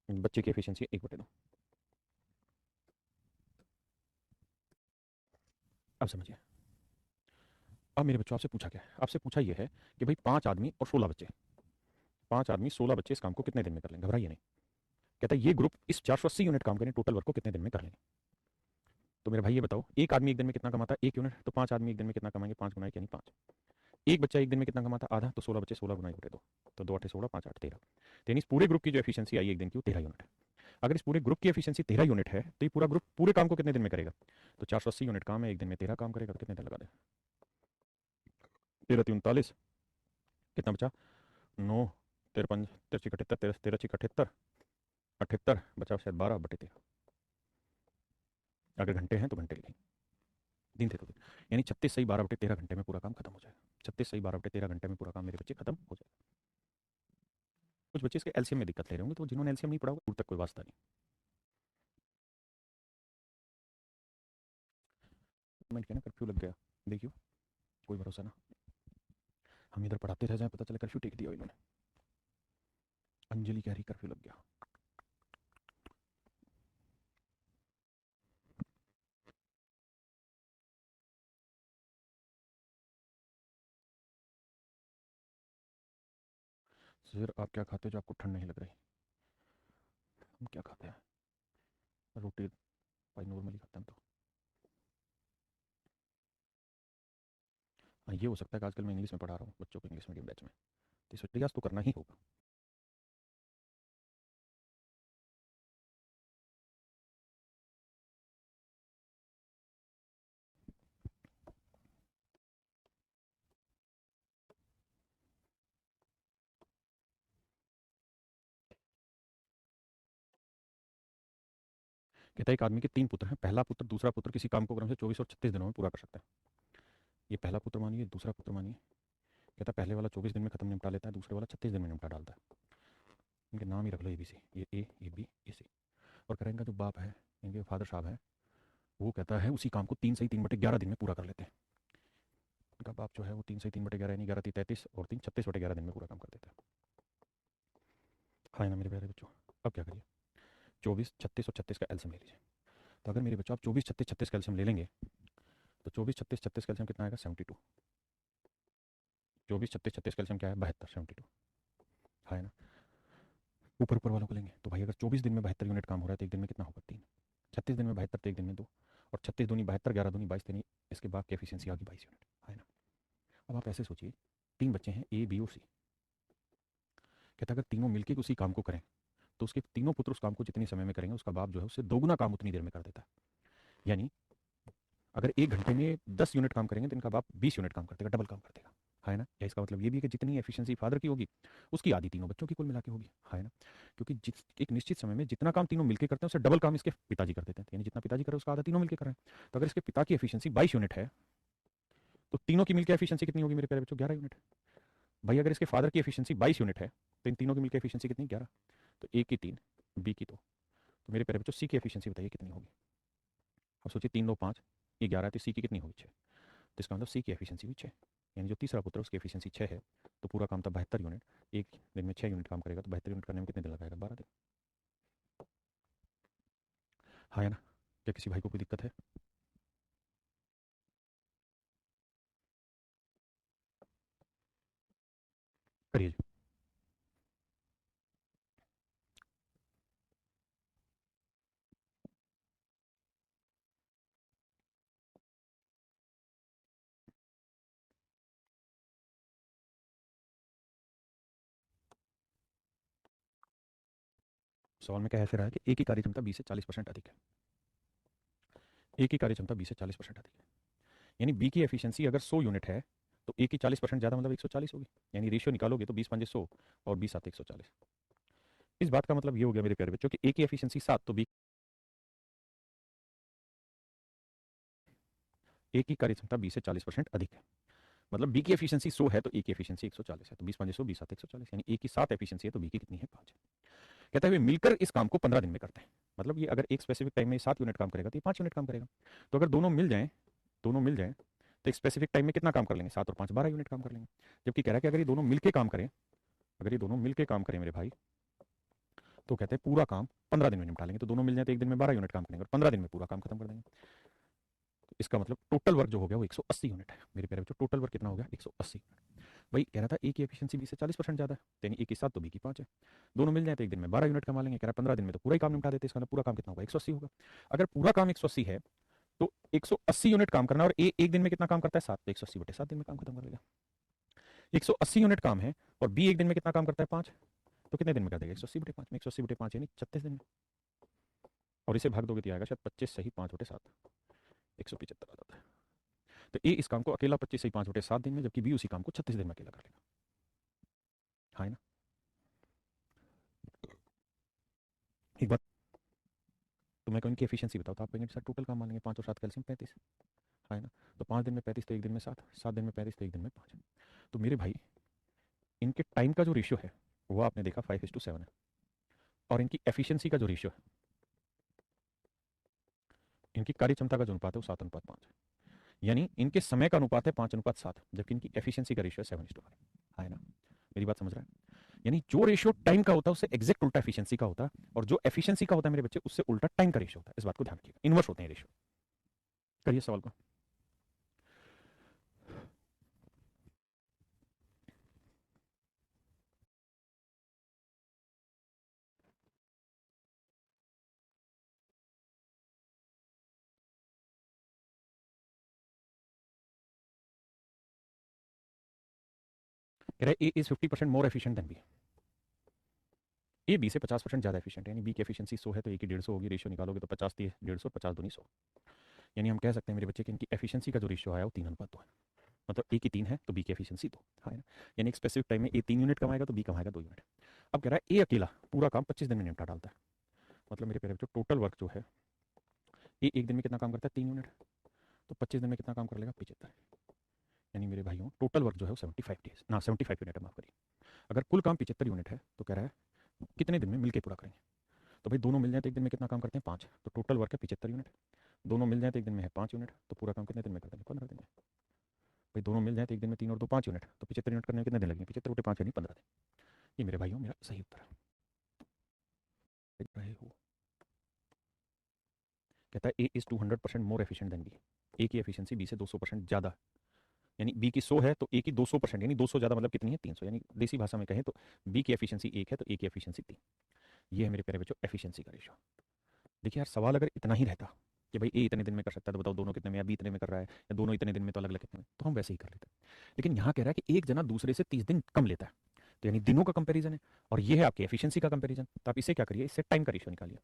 बच्चे की एफिशिएंसी 1/2। अब समझिए। अब मेरे बच्चों आपसे पूछा क्या है? आपसे पूछा यह है कि भाई 5 आदमी और 16 बच्चे, 5 आदमी 16 बच्चे इस काम को कितने दिन में कर लेंगे? घबराइए नहीं। कहता है ये ग्रुप इस 480 यूनिट काम करें, टोटल वर्क को कितने दिन में कर लेंगे? तो मेरे भाई ये बताओ, एक आदमी एक दिन में कितना कमाता है? 1 यूनिट। तो 5 आदमी एक दिन में कितना कमाएंगे? 5 गुना 1 यानी 5। एक बच्चा एक दिन में कितना कमाता है? आधा। तो 16 बच्चे 16 गुना 1/2, तो 2 8 16, 5 8 13। यानी इस पूरे ग्रुप की जो एफिशिएंसी आई एक दिन की वो 13 यूनिट है। अगर इस पूरे ग्रुप की एफिशिएंसी 13 यूनिट है तो ये पूरा ग्रुप पूरे काम को कितने दिन में करेगा? तो 480 यूनिट काम है, एक दिन में 13 काम करेगा, तो कितने दिन लगा दे? 13 3 39, कितना बचा? 9, 13 5 13 78, 13 6 78, 78 बचा शायद 12/13। अगर घंटे हैं तो घंटे लिखेंगे, दिन थे तो दिन। यानी 36 सही 12/13 घंटे में पूरा काम खत्म हो जाएगा। 36 सही 12/13 घंटे में पूरा काम मेरे बच्चे खत्म हो जाएगा। कुछ बच्चे इसके एलसीएम में दिक्कत ले रहे होंगे, तो जिन्होंने एलसीएम नहीं पढ़ा होगा दूर तक कोई वास्ता नहीं। मैंने क्या ना, कर्फ्यू लग गया, देखियो कोई भरोसा ना। हम इधर पढ़ाते रह जाए, पता चले कर्फ्यू टेक दिया इन्होंने। अंजलि कह रही कर्फ्यू लग गया। सर आप क्या खाते हो जो आपको ठंड नहीं लग रही? हम क्या खाते हैं? रोटी भाई नॉर्मली खाते हैं हम तो। हाँ ये हो सकता है कि आजकल मैं इंग्लिश में पढ़ा रहा हूँ बच्चों को, इंग्लिश मीडियम बैच में, तो इस प्रयास तो करना ही होगा। कहता है एक आदमी के 3 पुत्र हैं, पहला पुत्र दूसरा पुत्र किसी काम को क्रम से 24 और 36 दिनों में पूरा कर सकता है। ये पहला पुत्र मानिए, दूसरा पुत्र मानिए। कहता है पहले वाला 24 दिन में खत्म निपटा लेता है, दूसरे वाला 36 दिन में निपटा डालता है। इनके नाम ही रख लो ABC, ये A ये B ये C। और कह रहे हैं इनका जो बाप है, इनके फादर साहब है, वो कहता है उसी काम को 3 सही 3/11 दिन में पूरा कर लेते हैं। इनका बाप जो है वो 3 सही 3/11 यानी 11 3 33 और 3 36/11 दिन में पूरा काम कर देता है। हाँ ना मेरे प्यारे बच्चों, अब क्या करिए? 24 36 और 36 का एलसीएम ले लीजिए। तो अगर मेरे बच्चों आप 24 36 36 का एलसीएम ले लेंगे तो 24 36 36 का एलसीएम कितना आएगा? 72। 24 36 36 का एलसीएम क्या है? 72, 72। हाँ ना। ऊपर ऊपर वालों को लेंगे तो भाई अगर 24 दिन में 72 यूनिट काम हो रहा है तो एक दिन में कितना होगा? 3। 36 दिन में 72 तो एक दिन में 2, और 36 दूनी 72, 11 दूनी 22, यानी इसके बाद की एफिशिएंसी आ गई 22 यूनिट। है ना। अब आप ऐसे सोचिए तीन बच्चे हैं ए बी और सी। कहता अगर तीनों मिलकर उसी काम को करें तो उसके तीनों पुत्र उस काम को जितने समय में करेंगे उसका बाप जो है उससे दोगुना काम उतनी देर में कर देता है। यानी अगर 1 घंटे में 10 यूनिट काम करेंगे तो इनका बाप 20 यूनिट काम कर देगा, डबल काम कर देगा, है ना। या इसका मतलब ये भी है कि जितनी एफिशिएंसी फादर की होगी उसकी आधी तीनों बच्चों की कुल मिला के होगी, है ना। क्योंकि एक निश्चित समय में जितना काम तीनों मिलकर करते हैं उससे डबल काम इसके पिताजी कर देते हैं, यानी जितना पिताजी करे उसका आधा तीनों मिलकर कर रहे हैं। तो अगर इसके पिता की एफिशिएंसी 22 यूनिट है तो तीनों की मिलकर एफिशिएंसी कितनी होगी मेरे प्यारे बच्चों? 11 यूनिट। भाई अगर इसके फादर की एफिशिएंसी 22 यूनिट है तो इन तीनों की मिलकर एफिशिएंसी कितनी? 11। तो ए की 3, बी की 2, तो मेरे प्यारे बच्चों सी की एफिशिएंसी बताइए कितनी होगी? अब सोचिए 3 2 5, ये 11 है तो सी की कितनी होगी? 6। तो इसका मतलब सी की एफिशिएंसी भी 6, यानी जो तीसरा पुत्र है उसकी एफिशिएंसी 6 है। तो पूरा काम था 72 यूनिट, एक दिन में 6 यूनिट काम करेगा तो 72 यूनिट करने में कितने दिन लगाएगा? 12 दिन। हाँ है ना। क्या किसी भाई को कोई दिक्कत है? करिए जी। सवाल में क्या ऐसे रहा है कि ए की कार्य क्षमता 20 से 40% अधिक है। ए की कार्य क्षमता 20 से 40% अधिक है, यानी बी की एफिशिएंसी अगर 100 यूनिट है तो ए की 40% ज़्यादा मतलब 140 होगी। यानी रेशियो निकालोगे तो 20 5 100 और 20 7 140। इस बात का मतलब ये हो गया मेरे प्यारे बच्चों कि ए की एफिशिएंसी 7 तो बी ए की कार्य क्षमता 20 से 40% अधिक है। मतलब बी की एफिशिएंसी 100 है तो ए की एफिशिएंसी 140 है, तो 20 5 100 20 7 140, यानी ए की 7 एफिशिएंसी है तो बी की कितनी है? 5। कहता है वे मिलकर इस काम को 15 दिन में करते हैं। मतलब ये अगर एक स्पेसिफिक टाइम में 7 यूनिट काम करेगा तो ये 5 यूनिट काम करेगा। तो अगर दोनों मिल जाएं तो एक स्पेसिफिक टाइम में कितना काम कर लेंगे? 7 और 5 12 यूनिट काम कर लेंगे। जबकि कह रहा है कि अगर ये दोनों मिलकर काम करें, अगर ये दोनों मिलकर काम करें मेरे भाई, तो कहते हैं पूरा काम 15 दिन में निपटा लेंगे। तो दोनों मिल जाए तो एक दिन में 12 यूनिट काम करेंगे और 15 दिन में पूरा काम खत्म कर देंगे। तो इसका मतलब टोटल वर्क जो हो गया वो 180 यूनिट है मेरे प्यारे बच्चों। टोटल वर्क कितना हो गया? 180 यूनिट। भाई कह रहा था ए की एफिशिएंसी 20 से 40% ज़्यादा है, तो यानी ए की 7 तो बी की 5 है। दोनों मिल जाए तो एक दिन में 12 यूनिट कमा लेंगे। कह रहा है 15 दिन में तो पूरा ही काम निपटा देते हैं। इसका मतलब पूरा काम कितना होगा? 180 होगा। अगर पूरा काम 180 है तो 180 यूनिट काम करना, और ए एक दिन में कितना काम करता है? 7, तो 180/7 दिन में काम खत्म कर देगा। 180 यूनिट काम है और बी एक दिन में कितना काम करता है? 5, तो कितने दिन में कर देगा? 180/5 में 180/5 यानी 36 दिन में। और इसे भाग दोगे तो आएगा शायद 25 सही 5/7, 175 आ जाता है। तो ए इस काम को अकेला 25 सही 5/7 दिन में, जबकि बी उसी काम को 36 दिन में अकेला कर लेगा। हाँ ना। एक बात तो मैं कहूँ इनकी एफिशिएंसी बताओ, तो आप कहेंगे सर टोटल काम मान लेंगे 5 और 7 कैल्सियम 35, है ना। तो 5 दिन में 35 तो एक दिन में 7, 7 दिन में 35 तो एक दिन में 5। तो मेरे भाई इनके टाइम का जो रेशियो है वो आपने देखा 5:7 है, और इनकी एफिशिएंसी का जो रेशियो है, इनकी कार्य क्षमता का जो अनुपात है वो 7:5 है। यानी इनके समय का अनुपात है 5:7, जबकि इनकी एफिशिएंसी का रेशियो है 7:1, है ना। मेरी बात समझ रहा है? यानी जो रेशियो टाइम का होता है उससे एग्जैक्ट उल्टा एफिशिएंसी का होता है, और जो एफिशिएंसी का होता है मेरे बच्चे उससे उल्टा टाइम का रेशियो होता है। इस बात को ध्यान रखिएगा, इनवर्स होते हैं रेशियो। करिए सवाल को। कह रहा है A is 50% more efficient than B. A B से 50% ज़्यादा एफिशिएंट है, यानी बी की एफिशिएंसी 100 है तो ए की 150 होगी। रेशियो निकालोगे तो 50 थी 150, 50 दूनी 100। यानी हम कह सकते हैं मेरे बच्चे कि इनकी एफिशिएंसी का जो रेशियो है वो 3:2 है। मतलब ए की 3 है तो बी की एफिशिएंसी 2 है ना। यानी एक स्पेसिफिक टाइम में ए 3 यूनिट कमाएगा तो बी कमाएगा 2 यूनिट। अब कह रहा है ए अकेला पूरा काम 25 दिन में निपटा डालता है। मतलब मेरे प्यारे बच्चों टोटल वर्क जो है, ए एक दिन में कितना काम करता है? 3 यूनिट। तो 25 दिन में कितना काम कर लेगा? 75। यानी मेरे भाइयों टोटल वर्क जो है वो 75 डेज ना 75 यूनिट है, माफ करिए। अगर कुल काम 75 यूनिट है तो कह रहा है कितने दिन में मिलकर पूरा करेंगे? तो भाई दोनों मिल जाए तो एक दिन में कितना काम करते हैं? 5, तो टोटल वर्क है 75 यूनिट। दोनों मिल जाए तो एक दिन में है 5 यूनिट, तो पूरा काम कितने दिन में कर देंगे? 15 दिन में। भाई दोनों मिल जाए तो एक दिन में 3 और 2 5 यूनिट, तो 75 यूनिट करने में कितने दिन लगेंगे? 75/5 यानी 15 दिन। ये मेरे भाइयों मेरा सही उत्तर है। देख रहे हो। कहता है A is 200% more efficient than B. A की एफिशिएंसी बी से 200% ज़्यादा, यानी बी की 100 है तो ए की 200%, यानी 200 ज़्यादा मतलब कितनी है? 300। यानी देसी भाषा में कहें तो बी की एफिशिएंसी 1 है तो ए की एफिशिएंसी 3। ये है मेरे प्यारे बच्चों एफिशिएंसी का रेशियो। देखिए यार सवाल अगर इतना ही रहता कि भाई ए इतने दिन में कर सकता है, तो बताओ दोनों कितने में, या बी इतने में कर रहा है, या दोनों इतने दिन में, तो अलग अलग कितने में, तो हम वैसे ही कर लेते हैं। लेकिन यहाँ कह रहा है कि एक जना दूसरे से 30 दिन कम लेता है, तो यानी दिनों का कंपैरिजन है, और ये है आपकी एफिशिएंसी का कंपैरिजन। तो आप इसे क्या करिए, इससे टाइम का रेशियो निकालिए।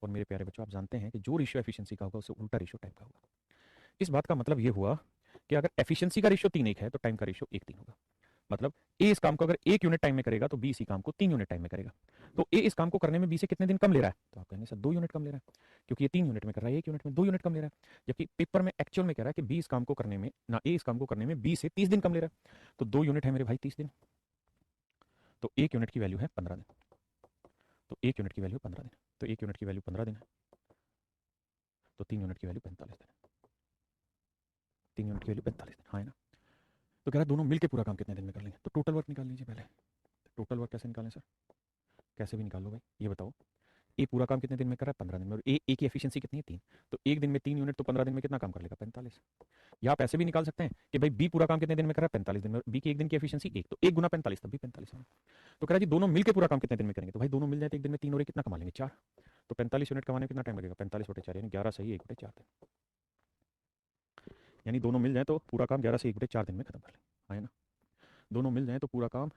और मेरे प्यारे बच्चों, आप जानते हैं कि जो रेशियो एफिशिएंसी का होगा उससे उल्टा रेशियो टाइम का होगा। इस बात का मतलब ये हुआ कि अगर एफिशिएंसी का रेशियो 3:1 है तो टाइम का रेशियो 1:3 होगा। मतलब ए इस काम को अगर 1 यूनिट टाइम में करेगा तो बी इसी काम को 3 यूनिट टाइम में करेगा। तो ए इस काम को करने में बी से कितने दिन कम ले रहा है, तो आप कहेंगे सर 2 यूनिट कम ले रहा है, क्योंकि ये 3 यूनिट में कर रहा है, 1 यूनिट में 2 यूनिट कम ले रहा है। जबकि पेपर में एक्चुअल में कह रहा है कि बी इस काम को करने में, ना ए इस काम को करने में बी से 30 दिन कम ले रहा है। तो 2 यूनिट है मेरे भाई 30 दिन, तो 1 यूनिट की वैल्यू है 15 दिन। तो 1 यूनिट की वैल्यू 15 दिन, तो 1 यूनिट की वैल्यू 15 दिन है, तो 3 यूनिट की वैल्यू 45 दिन है। 3 यूनिट की वैल्यू 45 दिन, हाँ है ना। तो कह रहा है दोनों मिलकर पूरा काम कितने दिन में कर लेंगे, तो टोटल वर्क निकाल लीजिए पहले। टोटल वर्क कैसे निकालें सर, कैसे भी निकाल लो भाई, ये बताओ ए पूरा काम कितने दिन में कर रहा है, 15 दिन में, और ए की एफिशिएंसी कितनी है 3, तो एक दिन में 3 यूनिट, तो 15 दिन में कितना काम कर लेगा, 45। या आप ऐसे भी निकाल सकते हैं कि भाई बी पूरा काम कितने दिन में कर रहा है, 45 दिन में, बी की एक दिन की एफिशिएंसी 1, तो 1 गुना 45 तब भी 45 है। तो कह रहा है जी दोनों मिलकर पूरा काम कितने दिन में करेंगे, तो भाई दोनों मिल जाए तो एक दिन में 3 और 1 कितना कमा लेंगे, 4। तो 45 यूनिट कमाने में कितना टाइम लगेगा, 45/4 यानी 11 सही 1/4 दिन, यानी दोनों मिल जाए तो पूरा काम 11 से 1/4 दिन में खत्म कर लें, है ना। दोनों मिल जाए तो पूरा काम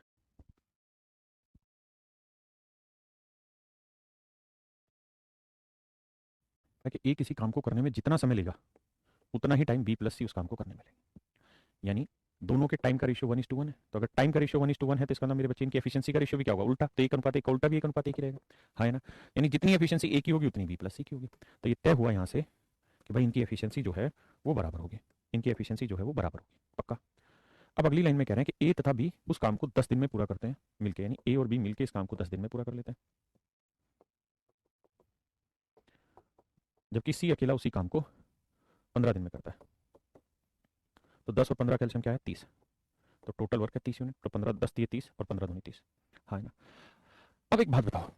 है कि ए किसी काम को करने में जितना समय लेगा उतना ही टाइम बी प्लस सी उस काम को करने में लेगा। यानी दोनों के टाइम का रेशियो 1:1 है, तो अगर टाइम का रेशियो 1:1 है तो इसका मतलब मेरे बच्चे इनकी एफिशिएंसी का रेशियो भी क्या होगा, उल्टा, तो 1:1 का उल्टा भी 1:1 ही रहेगा, है ना। यानी जितनी एफिशिएंसी ए की होगी उतनी बी प्लस सी की होगी। तो ये तय हुआ यहाँ से कि भाई इनकी एफिशिएंसी जो है वो बराबर होगी, इनकी एफिशिएंसी जो है वो बराबर होगी, पक्का। अब अगली लाइन में कह रहे हैं कि ए तथा बी उस काम को 10 दिन में पूरा करते हैं मिलकर, यानी ए और बी मिलकर इस काम को 10 दिन में पूरा कर लेते हैं, जबकि सी अकेला उसी काम को 15 दिन में करता है। तो 10 और 15 का एलसीएम क्या है, 30। तो टोटल वर्क है 30 यूनिट, तो 15 10 दिए 30 और 15 दूनी 30, हाँ ना। अब एक बात बताओ,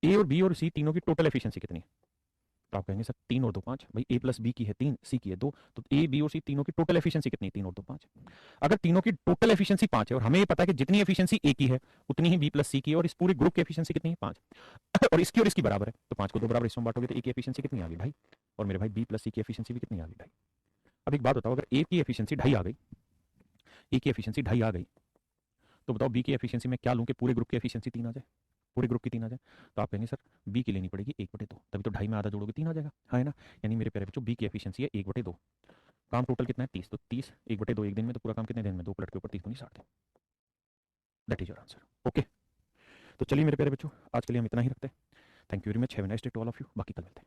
ए और बी और सी तीनों की टोटल एफिशिएंसी कितनी है, तो आप कहेंगे सर 3 और 2 5, भाई ए प्लस बी की है 3, सी की है 2, तो ए बी और सी तीनों की टोटल एफिशिएंसी कितनी है, 3 और 2 5। अगर तीनों की टोटल एफिशिएंसी 5 है और हमें ये पता है कि जितनी एफिशिएंसी ए की है उतनी ही बी प्लस सी की है, और इस पूरे ग्रुप की एफिशिएंसी कितनी है 5 और इसकी बराबर है, तो 5 को 2 बराबर हिस्सों में बांटोगे तो ए की एफिशिएंसी कितनी आ गई भाई, और मेरे भाई बी प्लस सी की एफिशिएंसी भी कितनी आ गई भाई। अब एक बात बताओ, अगर ए की एफिशिएंसी 2.5 आ गई, ए की एफिशिएंसी 2.5 आ गई, तो बताओ बी की एफिशिएंसी में क्या लूँ कि पूरे ग्रुप की एफिशिएंसी 3 आ जाए, पूरे ग्रुप की 3 आ जाए। तो आप कहेंगे सर बी की लेनी पड़ेगी 1/2, तभी तो 2.5 में आधा जोड़ोगे 3 आ जाएगा, है ना। यानी मेरे प्यारे बच्चों बी की एफिशिएंसी है 1/2, काम टोटल कितना है 30, तो 30 1/2 एक दिन में, तो पूरा काम कितने दिन में, 2 प्लट के ऊपर 30 दूनी 60 दिन। That is your answer, okay. तो चलिए मेरे प्यारे बच्चों, आज के लिए हम इतना ही रखते हैं। Thank you very much, have a nice day to all of you, बाकी कल मिलते हैं।